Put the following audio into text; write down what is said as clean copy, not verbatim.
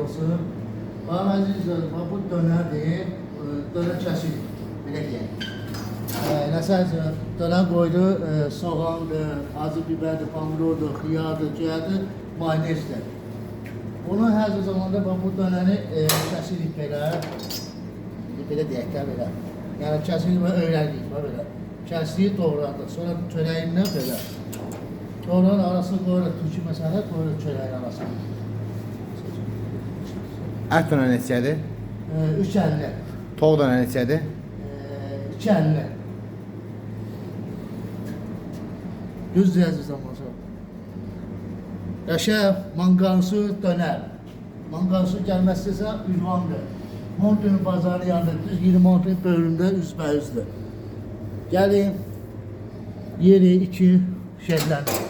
olsun. Bax əzizlər, bax bu dönərdir. Dönər kəsirik. Belə deyək. Nəsəl dönər qoydu, soğandır, acı biberdir, pomidordur, xiyardır, ciyərdir, mayonezdir. Bunu hər zamanda bax bu dönəri kəsirik belə. Belə deyək də belə. Yəni kəsirik və öyrənirik belə. Kəsirik, doğradıq. Sonra çörəyindən belə. Doğranın arasına qoyuruq, türkü məsələ qoyuruq çörəyin arasına. Ət dönər neçədir? 3.50. Toğ dönər neçədir? 2.50. Düzdür əzizəm olsun. Qəşəng manqansız dönər. Manqansız gəlməzsə ünvandır. Montunun bazarı yanında, düz 20 montunun bölümündə üzbəyüzdür. Gəlin, yeri iki şeylərdir.